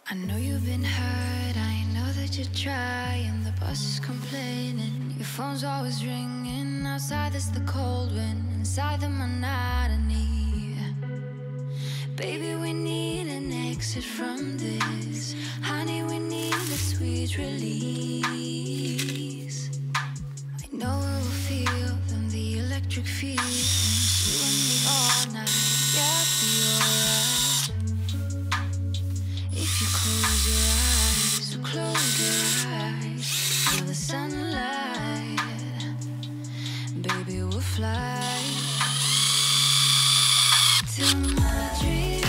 I know you've been hurt, I know that you're trying. The bus is complaining, your phone's always ringing. Outside there's the cold wind, inside the monotony. Baby, we need an exit from this. Honey, we need a sweet release. I know it will feel them, the electric feelings. You and me all night, yeah, I'll be alright. If you close your eyes, so close your eyes, feel the sunlight, baby, we'll fly to my dream.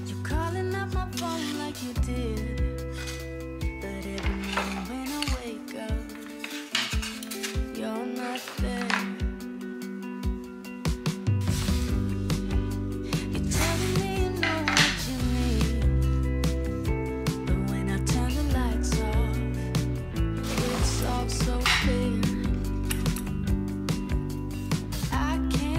You're calling up my phone like you did, but every morning when I wake up, you're not there. You're telling me you know what you need, but when I turn the lights off, it's all so clear. I can't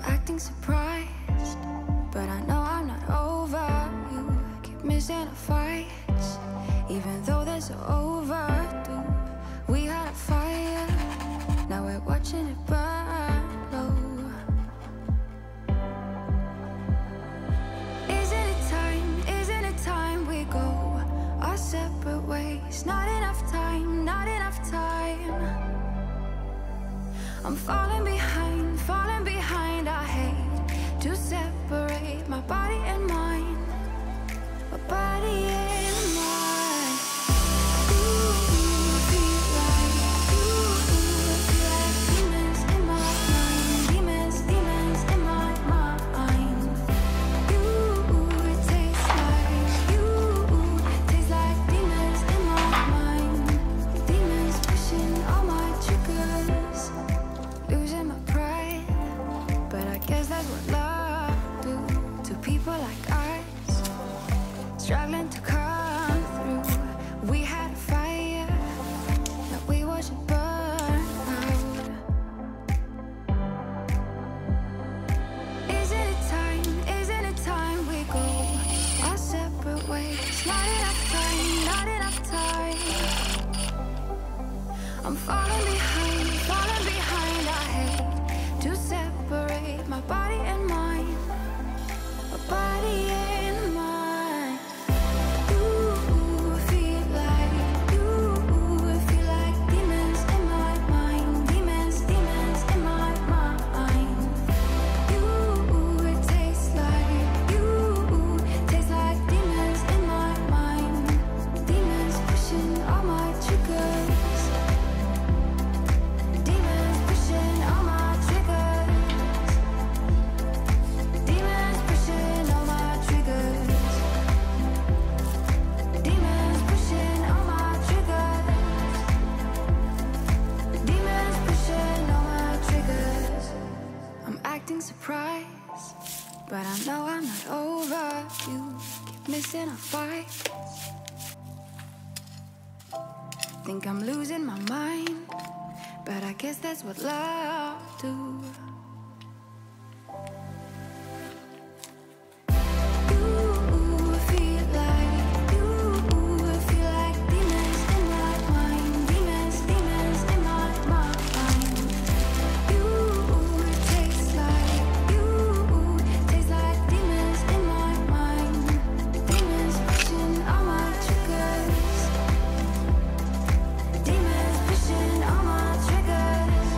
acting surprised, but I know I'm not over you. Keep missing our fights, even though they're so overdue. We had a fire, now we're watching it burn low. Isn't it time we go our separate ways? Not enough time, not enough time. I'm falling behind, I hate to separate my body and mind, my body and mind. Feel like demons in my mind, demons in my mind. It tastes like demons in my mind, demons pushing all my triggers. Losing my pride, but I guess that's what love do to people like us, struggling to come through. We had a fire, now we watch it burn out. Isn't it time we go our separate ways? Not enough time, not enough time. I'm falling behind, I hate to separate my body and mind, my body and mind. You feel like demons in my mind, demons in my mind. It tastes like demons in my mind, demons pushing all my triggers. Demons pushing all my triggers. Demons pushing all my triggers. Demons pushing all my triggers. Demons pushing all my triggers. I'm acting surprised, but I know I'm not over you. Keep missing our fights. Think I'm losing my mind, but I guess that's what love do. You feel like demons in my mind, demons in my mind. It tastes like demons in my mind, demons pushing all my triggers. Demons pushing all my triggers.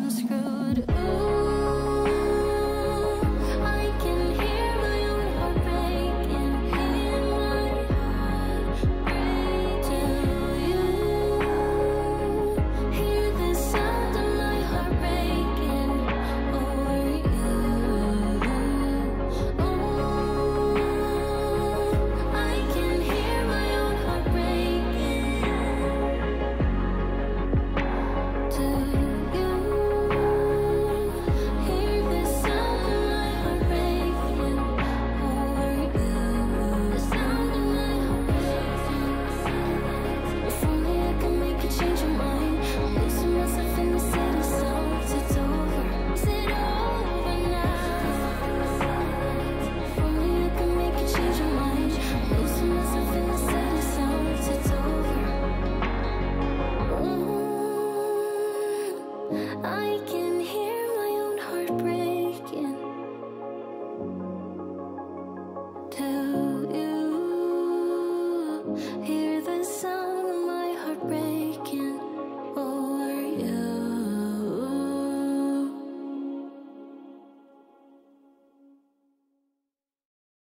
unscrewed. Ooh.